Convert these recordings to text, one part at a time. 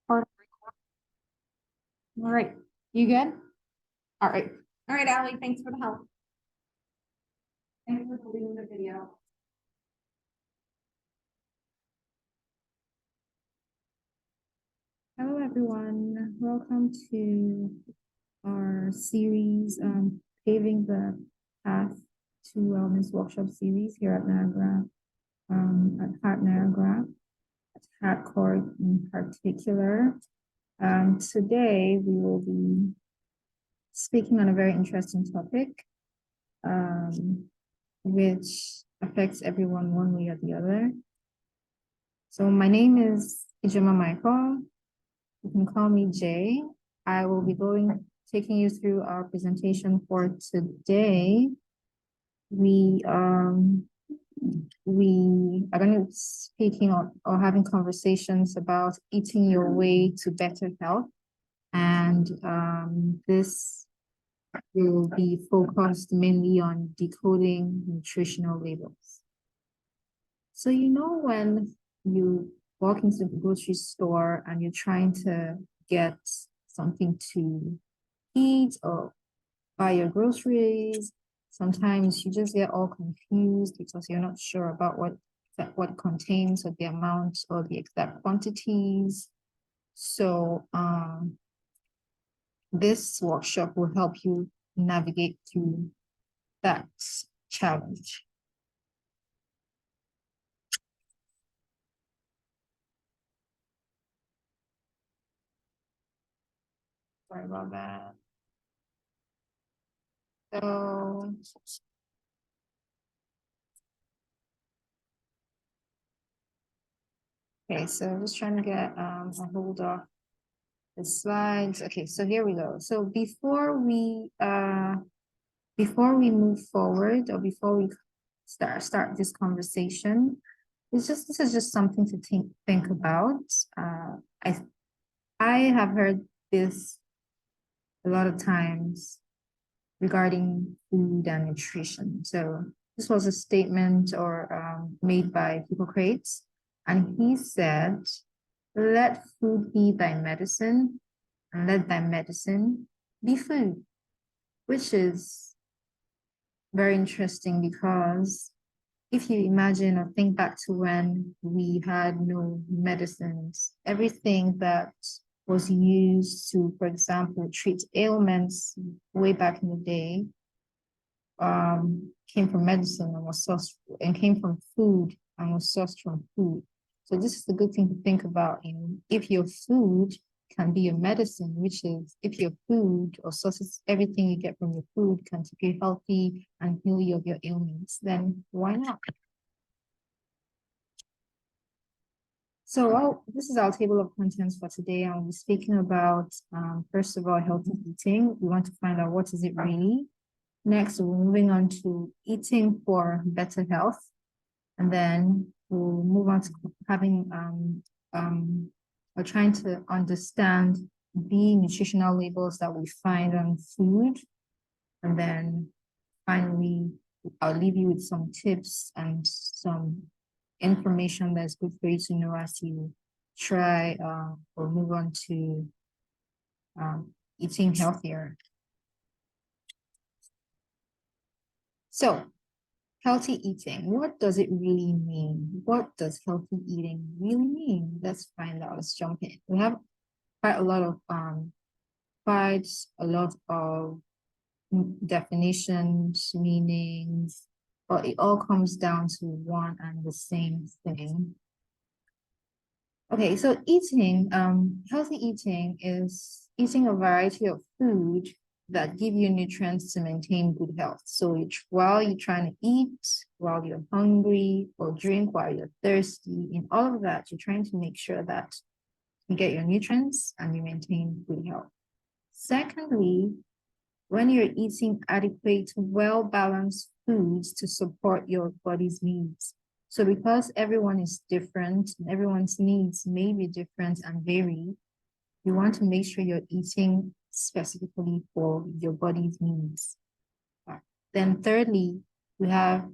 All right. You good? All right. All right, Allie, thanks for the help. Thanks for deleting the video. Hello, everyone. Welcome to our series, Paving the Path to Wellness Workshop series here at Niagara, at Heart Niagara, at Heart Court in particular. Today, we will be speaking on a very interesting topic, which affects everyone one way or the other. So my name is Ijoma Michael. You can call me Jay. I will be taking you through our presentation for today. We are going to be speaking or having conversations about eating your way to better health. And this will be focused mainly on decoding nutritional labels. So when you walk into the grocery store and you're trying to get something to eat or buy your groceries, sometimes you just get all confused because you're not sure about what it contains or the amount or the exact quantities. So this workshop will help you navigate through that challenge. Sorry about that. So okay, so I'm just trying to get a hold of the slides. Okay, so here we go. So before we move forward or before we start this conversation, this is just something to think about. I have heard this a lot of times regarding food and nutrition. So this was a statement or made by Hippocrates, and he said, "Let food be thy medicine, and let thy medicine be food," which is very interesting because if you imagine or think back to when we had no medicines, everything that was used to, for example, treat ailments way back in the day, came from medicine and was sourced and came from food and was sourced from food. So this is a good thing to think about. If your food can be your medicine, which is if your food or sources, everything you get from your food can keep you healthy and heal you of your ailments, then why not? So this is our table of contents for today. I'll be speaking about, first of all, healthy eating. We want to find out what is it really. Next, we're moving on to eating for better health. And then we'll move on to having, we're trying to understand the nutritional labels that we find on food. And then finally, I'll leave you with some tips and some information that's good for you to know as you try or move on to eating healthier. So, healthy eating, what does it really mean? What does healthy eating really mean? Let's find out. Let's jump in. We have quite a lot of definitions, meanings, but it all comes down to one and the same thing. Okay, so healthy eating is eating a variety of food that give you nutrients to maintain good health. So while you're trying to eat, while you're hungry, or drink while you're thirsty, in all of that, you're trying to make sure that you get your nutrients and you maintain good health. Secondly, when you're eating adequate, well-balanced foods to support your body's needs. So because everyone is different and everyone's needs may be different and vary, you want to make sure you're eating specifically for your body's needs. Then thirdly, we have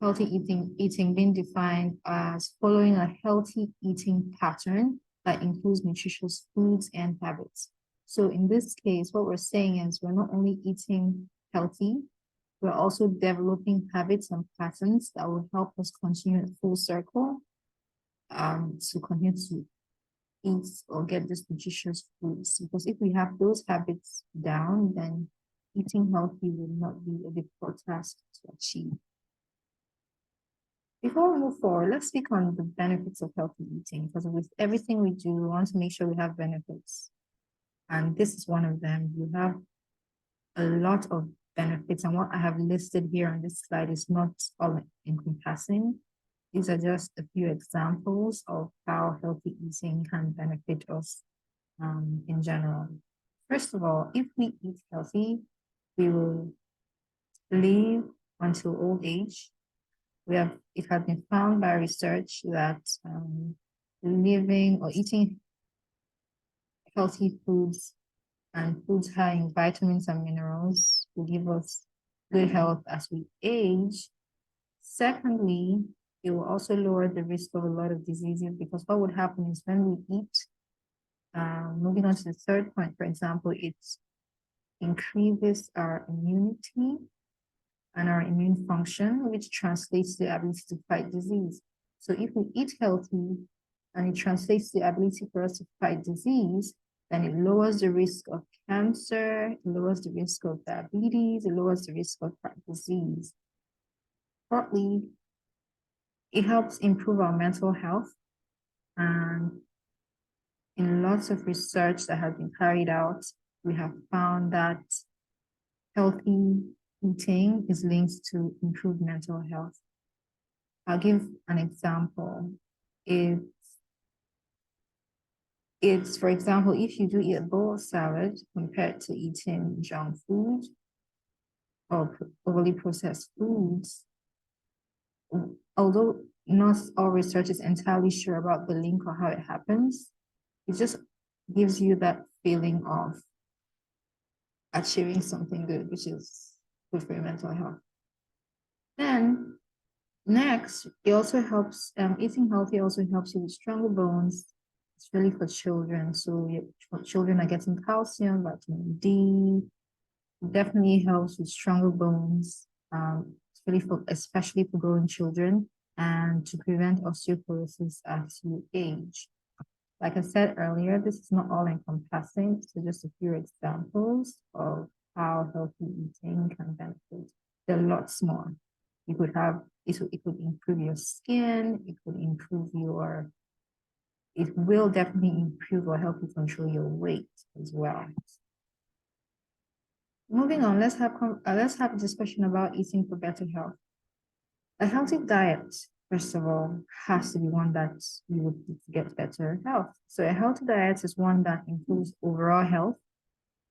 healthy eating being defined as following a healthy eating pattern that includes nutritious foods and habits. So in this case, what we're saying is we're not only eating healthy, we're also developing habits and patterns that will help us continue in full circle to continue to eat or get these nutritious foods. Because if we have those habits down, then eating healthy will not be a difficult task to achieve. Before we move forward, let's speak on the benefits of healthy eating, because with everything we do, we want to make sure we have benefits. And this is one of them. You have a lot of benefits, and what I have listed here on this slide is not all encompassing. These are just a few examples of how healthy eating can benefit us in general. First of all, if we eat healthy, we will live until old age. It has been found by research that living or eating healthy foods and foods high in vitamins and minerals will give us good health as we age. Secondly, it will also lower the risk of a lot of diseases, because what would happen is when we eat, moving on to the third point, for example, it increases our immunity and our immune function, which translates to the ability to fight disease. So if we eat healthy and it translates to the ability for us to fight disease, then it lowers the risk of cancer, it lowers the risk of diabetes, it lowers the risk of heart disease. Fourthly, it helps improve our mental health. And in lots of research that has been carried out, we have found that healthy eating is linked to improved mental health. I'll give an example. It's, for example, if you do eat a bowl of salad compared to eating junk food or overly processed foods, although not all research is entirely sure about the link or how it happens, it just gives you that feeling of achieving something good, which is good for your mental health. Then next, it also helps, eating healthy also helps you with stronger bones. It's really for children. So children are getting calcium, vitamin D. It definitely helps with stronger bones. It's really especially for growing children, and to prevent osteoporosis as you age. Like I said earlier, this is not all encompassing, so just a few examples of how healthy eating can benefit. There are lots more. You could have, it could improve your skin, it will definitely improve or help you control your weight as well. Moving on, let's have a discussion about eating for better health. A healthy diet, first of all, has to be one that you would get better health. So a healthy diet is one that improves overall health.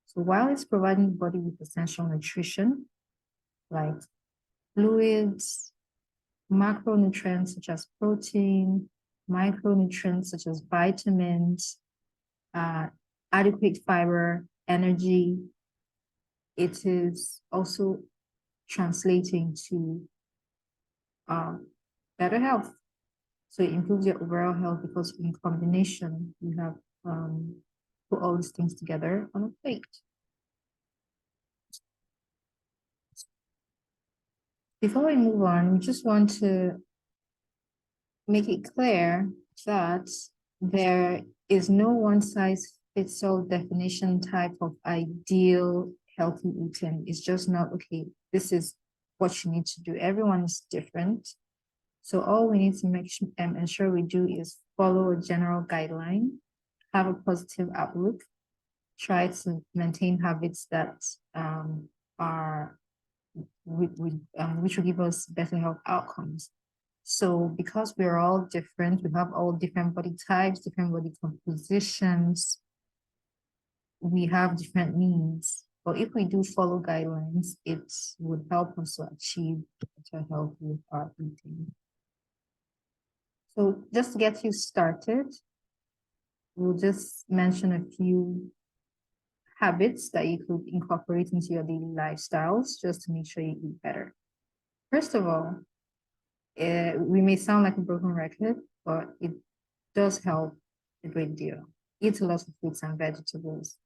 So while it's providing the body with essential nutrition, like fluids, macronutrients such as protein, micronutrients such as vitamins, adequate fiber, energy, it is also translating to better health. So it improves your overall health because in combination, you have put all these things together on a plate. Before we move on, we just want to make it clear that there is no one-size-fits-all definition type of ideal healthy eating. It's just not, okay, this is what you need to do. Everyone is different. So all we need to ensure we do is follow a general guideline, have a positive outlook, try to maintain habits that which will give us better health outcomes. So because we're all different, we have all different body types, different body compositions, we have different needs. But if we do follow guidelines, it would help us to achieve better health with our eating. So just to get you started, we'll just mention a few habits that you could incorporate into your daily lifestyles just to make sure you eat better. First of all, We may sound like a broken record, but it does help a great deal. Eat a lot of fruits and vegetables.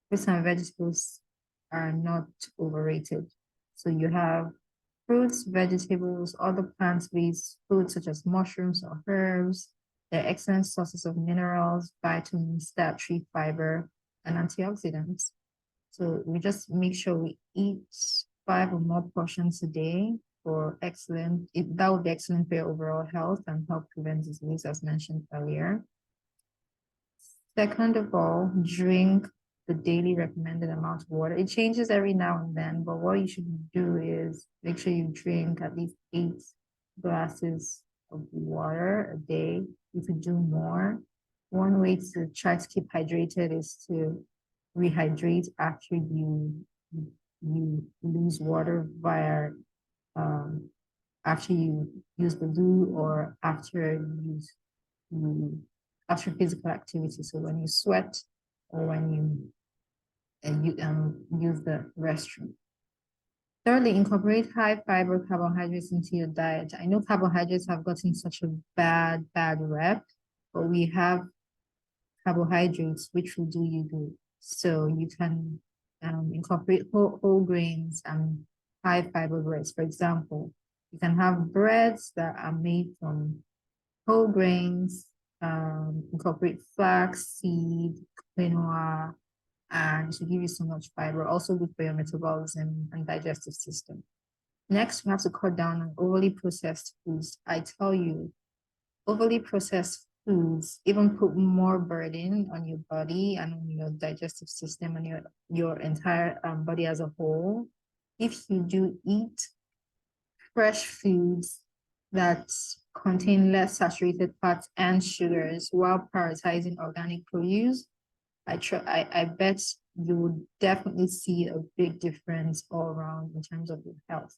Fruits and vegetables are not overrated. So you have fruits, vegetables, other plant-based foods such as mushrooms or herbs. They're excellent sources of minerals, vitamins, dietary fiber, and antioxidants. So we just make sure we eat 5 or more portions a day for excellent, that would be excellent for your overall health and help prevent disease, as mentioned earlier. Second of all, drink the daily recommended amount of water. It changes every now and then, but what you should do is make sure you drink at least 8 glasses of water a day. You could do more. One way to try to keep hydrated is to rehydrate after you lose water via after you use the loo or after you after physical activity. So when you sweat or when you use the restroom. Thirdly, incorporate high fiber carbohydrates into your diet. I know carbohydrates have gotten such a bad rep, but we have carbohydrates which will do you good. So you can incorporate whole grains and high fiber breads. For example, you can have breads that are made from whole grains, incorporate flax, seed, quinoa, and to give you so much fiber, also good for your metabolism and digestive system. Next, we have to cut down on overly processed foods. I tell you, overly processed foods even put more burden on your body and on your digestive system and your entire body as a whole. If you do eat fresh foods that contain less saturated fats and sugars while prioritizing organic produce, I bet you would definitely see a big difference all around in terms of your health.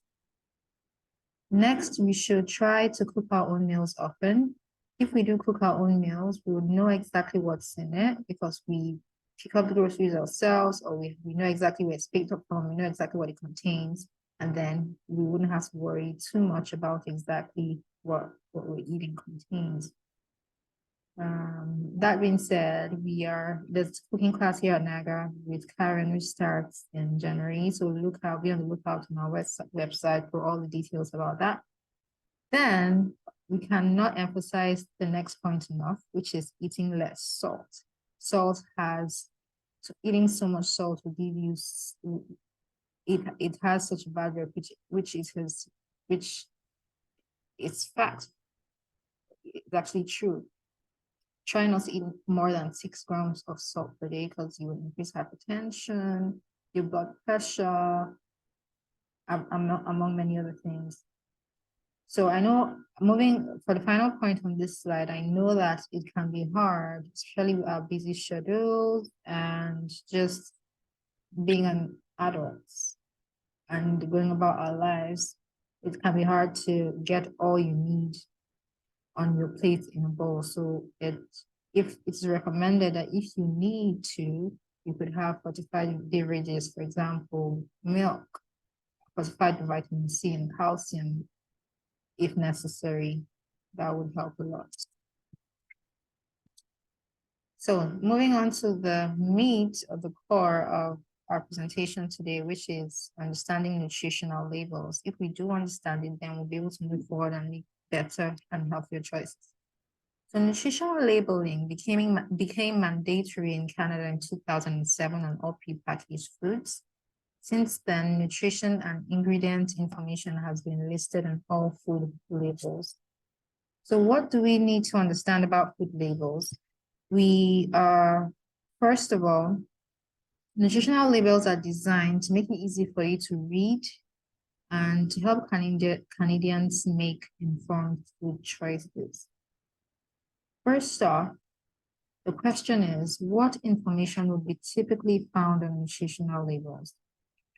Next, we should try to cook our own meals often. If we do cook our own meals, we would know exactly what's in it because we pick up the groceries ourselves, or we know exactly where it's picked up from, we know exactly what it contains, and then we wouldn't have to worry too much about exactly what we're eating contains. That being said, there's cooking class here at NAGA with Karen, which starts in January. So be on the lookout on our website for all the details about that. Then we cannot emphasize the next point enough, which is eating less salt. Eating so much salt will give you, it has such a bad rep, which it's fact. It's actually true. Try not to eat more than 6 grams of salt per day because you will increase hypertension, your blood pressure, among many other things. So I know, moving for the final point on this slide, I know that it can be hard, especially with our busy schedules and just being an adult and going about our lives. It can be hard to get all you need on your plate in a bowl. So if it's recommended that if you need to, you could have fortified beverages, for example, milk, fortified with vitamin C and calcium, if necessary. That would help a lot. So moving on to the meat of the core of our presentation today, which is understanding nutritional labels. If we do understand it, then we'll be able to move forward and make better and healthier choices. So nutritional labeling became mandatory in Canada in 2007 on all prepackaged foods. Since then, nutrition and ingredient information has been listed on all food labels. So what do we need to understand about food labels? First of all, nutritional labels are designed to make it easy for you to read and to help Canadians make informed food choices. First off, the question is, what information would be typically found on nutritional labels?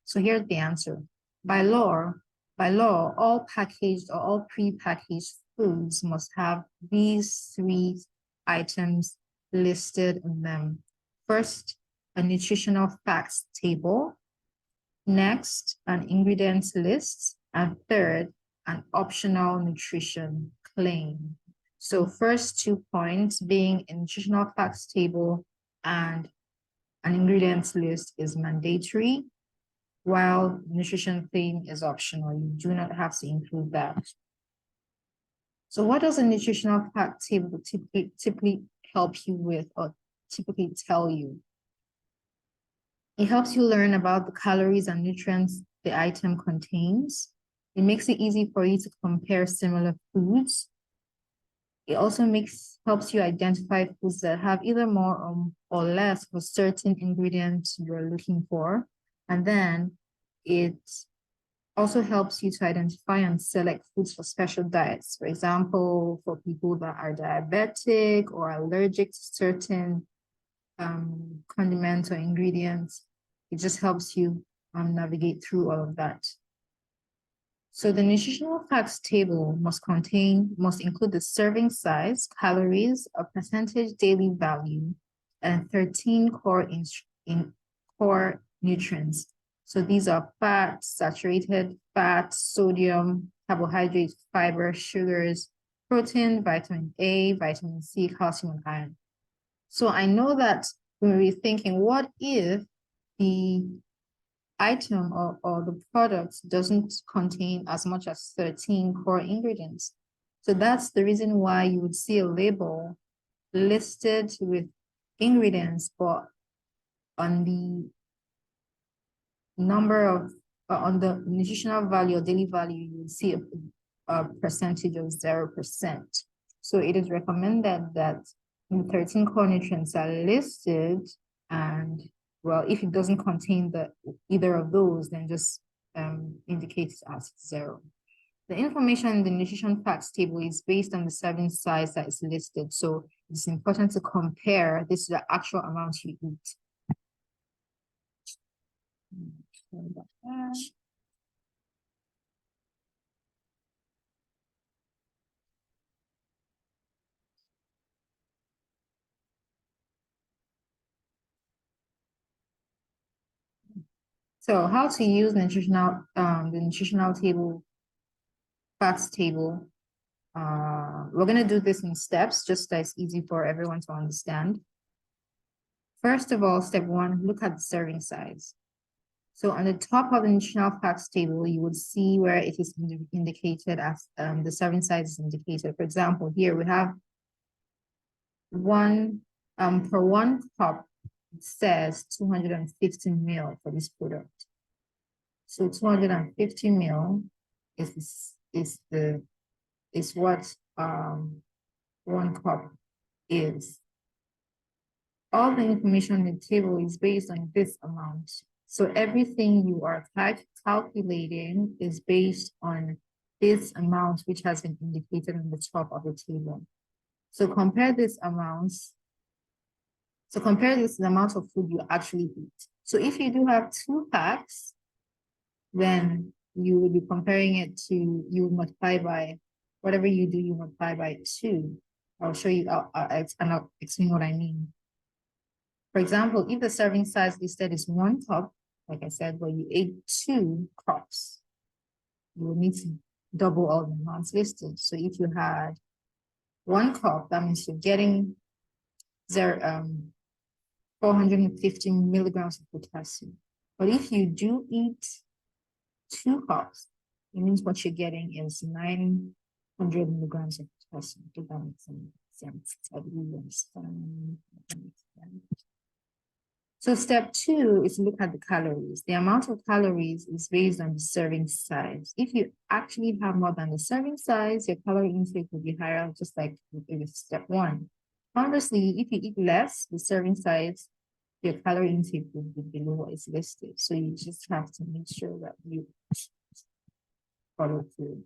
So here's the answer. By law, all packaged or all pre-packaged foods must have these 3 items listed in them. First, a nutritional facts table. Next, an ingredients list. And third, an optional nutrition claim. So first 2 points being a nutritional facts table and an ingredients list is mandatory, while nutrition claim is optional. You do not have to include that. So what does a nutritional fact table typically help you with or typically tell you? It helps you learn about the calories and nutrients the item contains. It makes it easy for you to compare similar foods. It also helps you identify foods that have either more or less of certain ingredients you're looking for. And then it also helps you to identify and select foods for special diets. For example, for people that are diabetic or allergic to certain condiments or ingredients, it just helps you navigate through all of that. So the nutritional facts table must include the serving size, calories, a percentage daily value, and 13 core nutrients. So these are fat, saturated fat, sodium, carbohydrates, fiber, sugars, protein, vitamin A, vitamin C, calcium, and iron. So I know that when we're thinking, what if the item or the product doesn't contain as much as 13 core ingredients? So that's the reason why you would see a label listed with ingredients, but on the number of, on the nutritional value or daily value, you would see a percentage of 0%. So it is recommended that 13 core nutrients are listed, and well, if it doesn't contain either of those, then just indicate it as 0. The information in the nutrition facts table is based on the serving size that is listed. So it's important to compare this to the actual amount you eat. So how to use the nutritional table, facts table. We're gonna do this in steps, just so it's easy for everyone to understand. First of all, step 1, look at the serving size. So on the top of the nutritional facts table, you would see where it is indicated as the serving size is indicated. For example, here we have per 1 cup, it says 250 ml for this product. So 250 ml is what 1 cup is. All the information on the table is based on this amount. So everything you are calculating is based on this amount, which has been indicated on the top of the table. So compare these amounts. So compare this to the amount of food you actually eat. So if you do have 2 packs, then you will be comparing it to, you multiply by, whatever you do, you multiply by 2. I'll show you, and I'll explain what I mean. For example, if the serving size listed is 1 cup, like I said, but you ate 2 cups, you will need to double all the amounts listed. So if you had 1 cup, that means you're getting 450 milligrams of potassium. But if you do eat 2 cups, it means what you're getting is 900 milligrams of potassium. If that makes sense. I believe you understand. So step 2 is to look at the calories. The amount of calories is based on the serving size. If you actually have more than the serving size, your calorie intake will be higher, just like with step 1. Conversely, if you eat less, the serving size, your calorie intake will be below what is listed. So you just have to make sure that you follow through.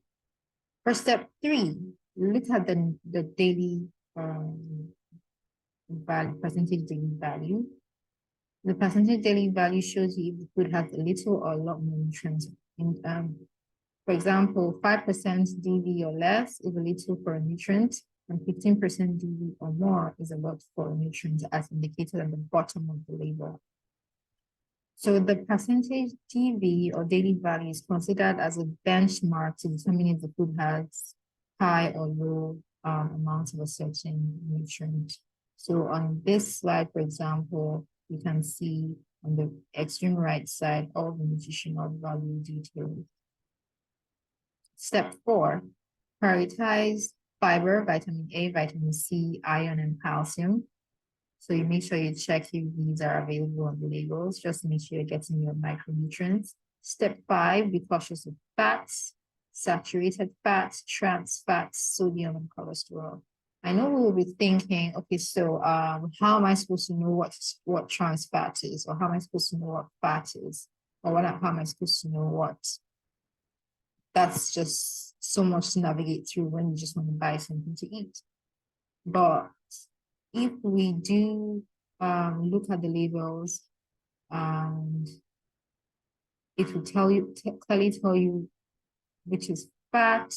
For step 3, look at the daily value, percentage daily value. The percentage daily value shows you if the food has a little or a lot more nutrients. For example, 5% DV or less is a little for a nutrient, and 15% DV or more is a lot for a nutrient, as indicated at the bottom of the label. So the percentage DV or daily value is considered as a benchmark to determine if the food has high or low amounts of a certain nutrient. So on this slide, for example, you can see on the extreme right side all the nutritional value details. Step 4, prioritize fiber, vitamin A, vitamin C, iron, and calcium. So you make sure you check if these are available on the labels, just to make sure you're getting your micronutrients. Step 5, be cautious of fats, saturated fats, trans fats, sodium, and cholesterol. I know we will be thinking, okay, so how am I supposed to know what trans fat is, or how am I supposed to know what fat is, or how am I supposed to know what? That's just so much to navigate through when you just want to buy something to eat. But if we do look at the labels, and it will clearly tell you which is fat,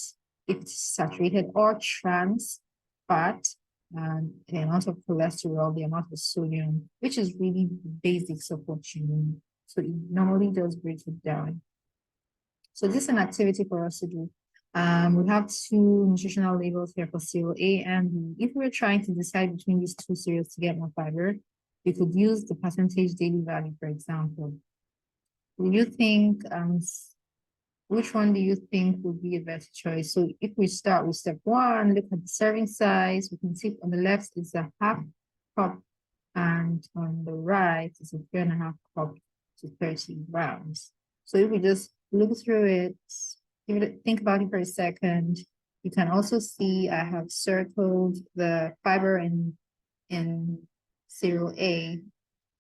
if it's saturated or trans fat, and the amount of cholesterol, the amount of sodium, which is really the basics of what you need. So it normally does break it down. So this is an activity for us to do. We have two nutritional labels here for cereal A and B. If we're trying to decide between these two cereals to get more fiber, we could use the percentage daily value, for example. Do you think, which one do you think would be a better choice? So if we start with step 1, look at the serving size. We can see on the left is a half cup, and on the right is a 3.5 cup to 30 grams. So if we just look through it, think about it for a second, you can also see I have circled the fiber in cereal A,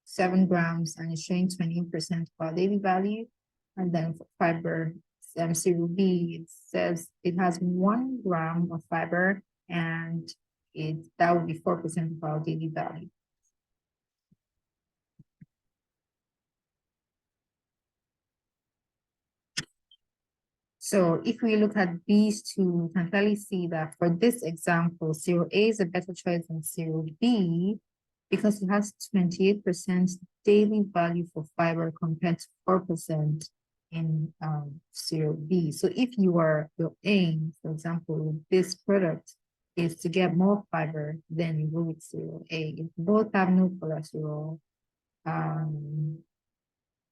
7 grams, and it's showing 28% of our daily value. And then for fiber, cereal B, it says it has 1 gram of fiber, and that would be 4% of our daily value. So if we look at these two, we can clearly see that for this example, cereal A is a better choice than cereal B because it has 28% daily value for fiber compared to 4% in cereal B. So if your aim, for example, with this product is to get more fiber, then you go with cereal A. If both have no cholesterol,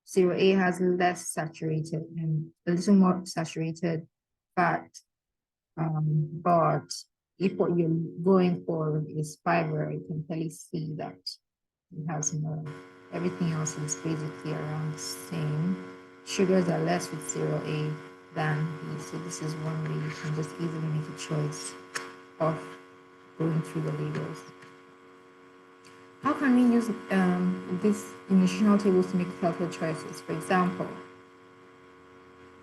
cereal A has less saturated and a little more saturated fat. But if what you're going for is fiber, you can clearly see that it has more. Everything else is basically around the same. Sugars are less with cereal A than B. So this is one way you can just easily make a choice of going through the labels. How can we use these nutritional tables to make healthier choices? For example,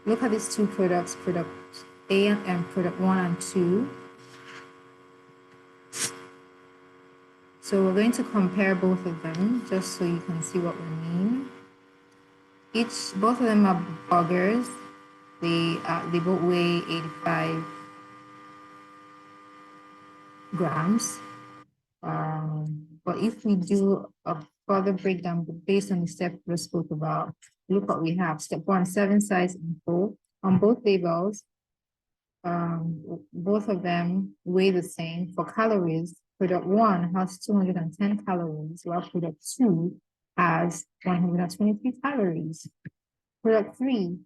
look at these two products, product A and product 1 and 2. So we're going to compare both of them just so you can see what we mean. Both of them are burgers. They both weigh 85 grams. But if we do a further breakdown based on the step we spoke about, look what we have. Step 1, serving size and full. On both labels, both of them weigh the same. For calories, product 1 has 210 calories, while product 2 has 123 calories. Product 3,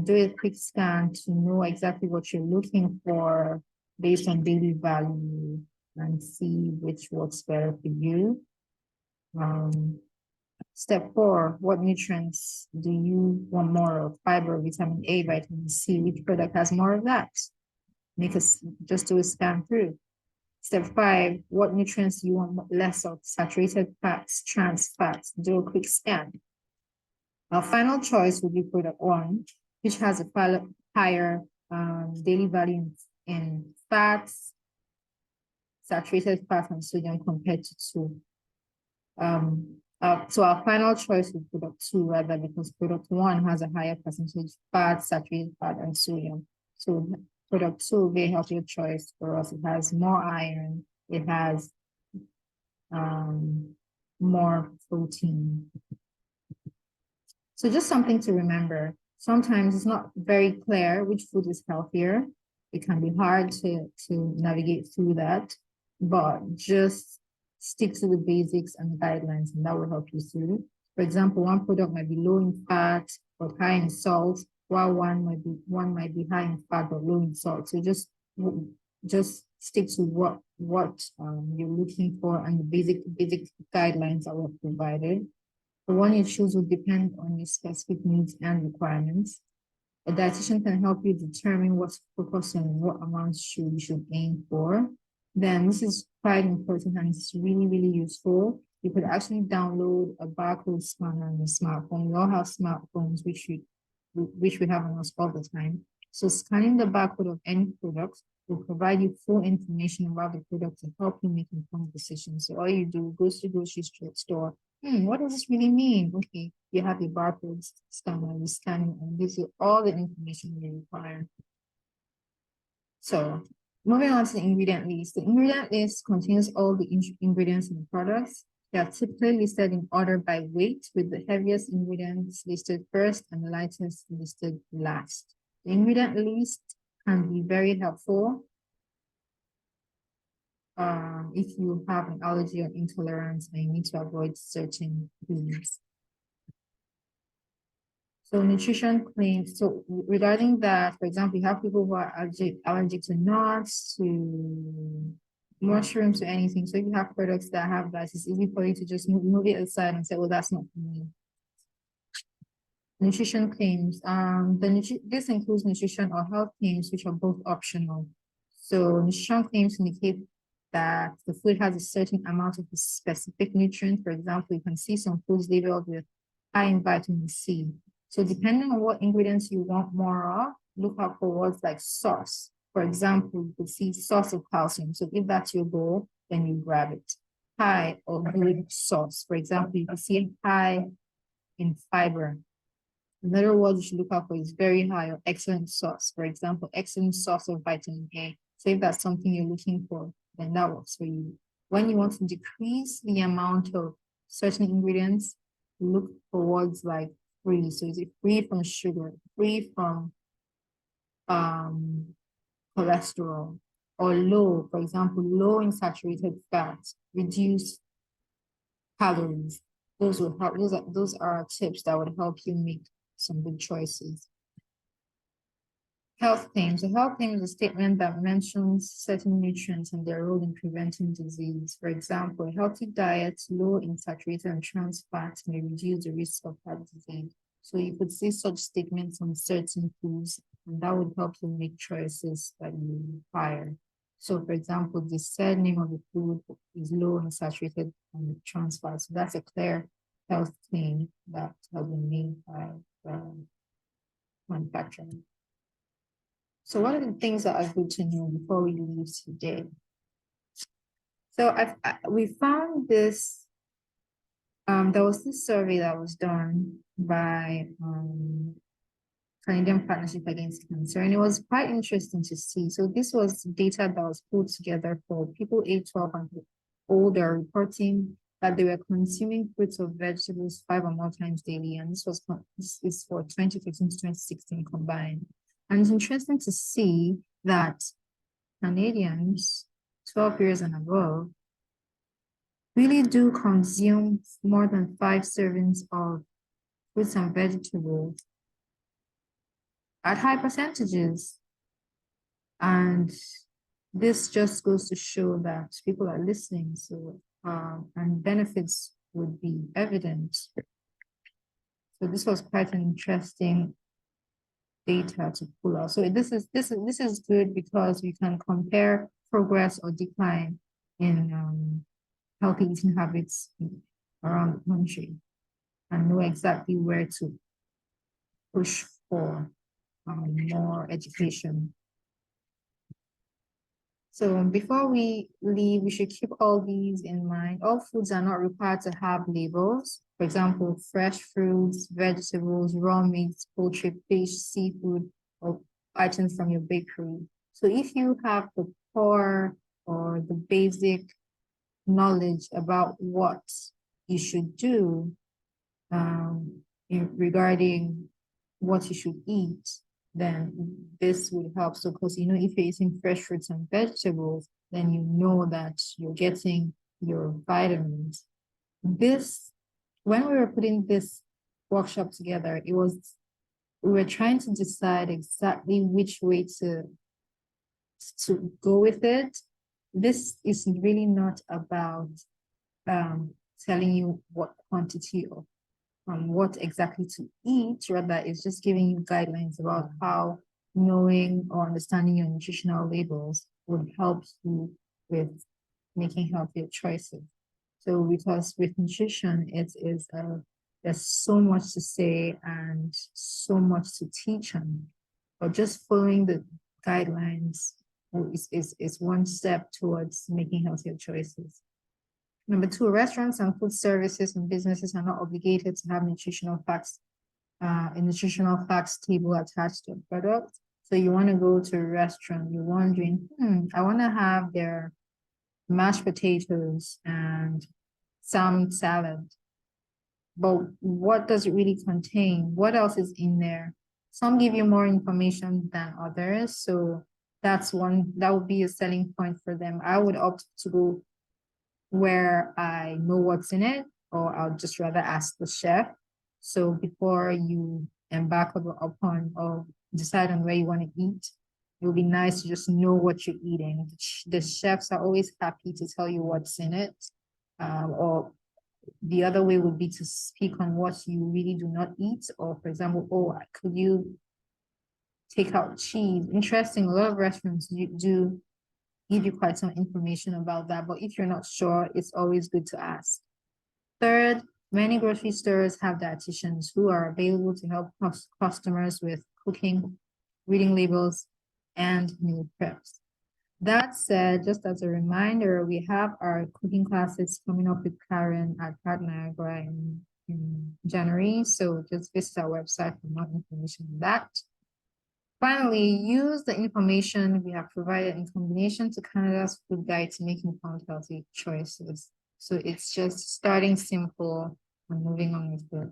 do a quick scan to know exactly what you're looking for based on daily value and see which works better for you. Step 4, what nutrients do you want more of? Fiber, vitamin A, vitamin C, which product has more of that? Just do a scan through. Step 5, what nutrients do you want less of? Saturated fats, trans fats, do a quick scan. Our final choice will be product 1, which has a higher daily value in fats, saturated fat, and sodium compared to 2. So our final choice is product 2 rather, because product 1 has a higher percentage fat, saturated fat, and sodium. So product 2 will be a healthier choice for us. It has more iron, it has more protein. So just something to remember. Sometimes it's not very clear which food is healthier. It can be hard to navigate through that, but just stick to the basics and guidelines, and that will help you through. For example, one product might be low in fat but high in salt, while one might be high in fat but low in salt. So just stick to what you're looking for and the basic guidelines that were provided. The one you choose will depend on your specific needs and requirements. A dietitian can help you determine what to focus on, what amounts you should aim for. Then this is quite important and it's really, really useful. You could actually download a barcode scanner on your smartphone. We all have smartphones, which we have on us all the time. So scanning the barcode of any product will provide you full information about the product to help you make informed decisions. So all you do, go to the grocery store. What does this really mean? Okay, you have your barcode scanner, you scan it and gives you all the information you require. So moving on to the ingredient list. The ingredient list contains all the ingredients in the products. They are typically listed in order by weight, with the heaviest ingredients listed first and the lightest listed last. The ingredient list can be very helpful if you have an allergy or intolerance and you need to avoid certain foods. So nutrition claims. So regarding that, for example, you have people who are allergic to nuts, to mushrooms, to anything. So if you have products that have that, it's easy for you to just move it aside and say, well, that's not for me. Nutrition claims. This includes nutrition or health claims, which are both optional. So nutrition claims indicate that the food has a certain amount of a specific nutrient. For example, you can see some foods labeled with high in vitamin C. So depending on what ingredients you want more of, look out for words like sauce. For example, you could see sauce of calcium. So if that's your goal, then you grab it. High or good sauce. For example, you can see high in fiber. Another word you should look out for is very high or excellent sauce. For example, excellent sauce of vitamin A. So if that's something you're looking for, then that works for you. When you want to decrease the amount of certain ingredients, look for words like free. So is it free from sugar, free from cholesterol, or low, for example, low in saturated fats, reduced calories. Those will help. Those are tips that would help you make some good choices. Health claims. A health claim is a statement that mentions certain nutrients and their role in preventing disease. For example, a healthy diet low in saturated and trans fats may reduce the risk of heart disease. So you could see such statements on certain foods, and that would help you make choices that you require. So, for example, the said name of the food is low in saturated and trans fats. So that's a clear health claim that has been made by manufacturing. So what are the things that are good to know before we leave today? So we found this, there was this survey that was done by Canadian Partnership Against Cancer, and it was quite interesting to see. So this was data that was put together for people age 12 and older, reporting that they were consuming fruits or vegetables 5 or more times daily, and this is for 2015 to 2016 combined. And it's interesting to see that Canadians 12 years and above really do consume more than 5 servings of fruits and vegetables at high percentages. And this just goes to show that people are listening, so and benefits would be evident. So this was quite an interesting data to pull out. So this is good because we can compare progress or decline in healthy eating habits around the country and know exactly where to push for more education. So before we leave, we should keep all these in mind. All foods are not required to have labels. For example, fresh fruits, vegetables, raw meats, poultry, fish, seafood, or items from your bakery. So if you have the core or the basic knowledge about what you should do regarding what you should eat, then this would help. So, because if you're eating fresh fruits and vegetables, then you know that you're getting your vitamins. When we were putting this workshop together, we were trying to decide exactly which way to go with it. This is really not about telling you what quantity of what exactly to eat, rather it's just giving you guidelines about how knowing or understanding your nutritional labels would help you with making healthier choices. So because with nutrition, there's so much to say and so much to teach on, but just following the guidelines is one step towards making healthier choices. Number two, restaurants and food services and businesses are not obligated to have a nutritional facts table attached to a product. So you want to go to a restaurant, you're wondering, I want to have their mashed potatoes and some salad. But what does it really contain? What else is in there? Some give you more information than others. So that would be a selling point for them. I would opt to go where I know what's in it, or I'll just rather ask the chef. So before you embark upon or decide on where you want to eat, it would be nice to just know what you're eating. The chefs are always happy to tell you what's in it. Or the other way would be to speak on what you really do not eat. Or for example, could you take out cheese? Interesting, a lot of restaurants do give you quite some information about that, but if you're not sure, it's always good to ask. Third, many grocery stores have dietitians who are available to help customers with cooking, reading labels, and meal preps. That said, just as a reminder, we have our cooking classes coming up with Karen at Park Niagara in January. So just visit our website for more information on that. Finally, use the information we have provided in combination to Canada's food guide to make informed healthy choices. So it's just starting simple and moving on with it.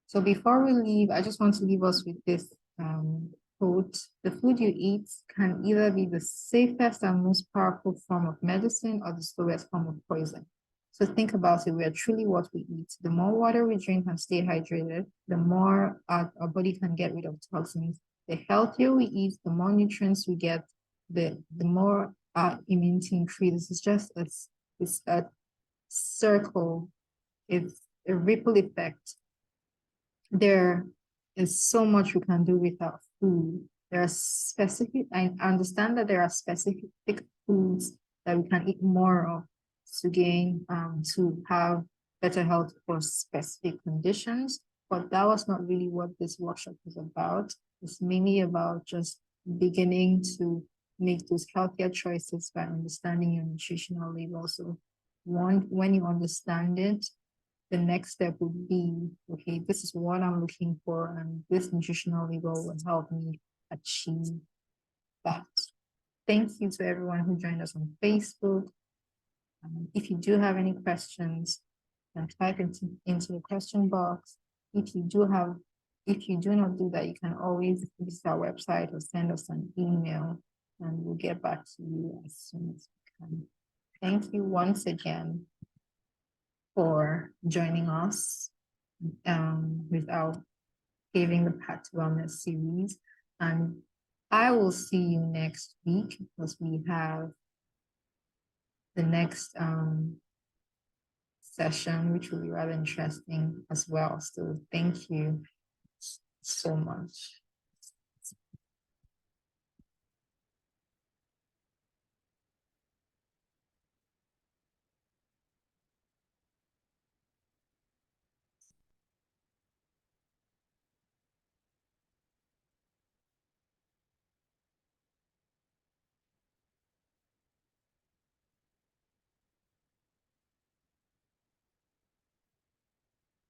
So before we leave, I just want to leave us with this quote. The food you eat can either be the safest and most powerful form of medicine or the slowest form of poison. So think about it. We are truly what we eat. The more water we drink and stay hydrated, the more our body can get rid of toxins. The healthier we eat, the more nutrients we get, the more our immunity increases. It's a circle. It's a ripple effect. There is so much we can do with our food. I understand that there are specific foods that we can eat more of to have better health for specific conditions, but that was not really what this workshop was about. It's mainly about just beginning to make those healthier choices by understanding your nutritional label. So when you understand it, the next step would be, okay, this is what I'm looking for, and this nutritional label will help me achieve that. Thank you to everyone who joined us on Facebook. If you do have any questions, then type into the question box. If you do not do that, you can always visit our website or send us an email, and we'll get back to you as soon as we can. Thank you once again for joining us with our Paving the Path to Wellness series. And I will see you next week because we have the next session, which will be rather interesting as well. So thank you so much.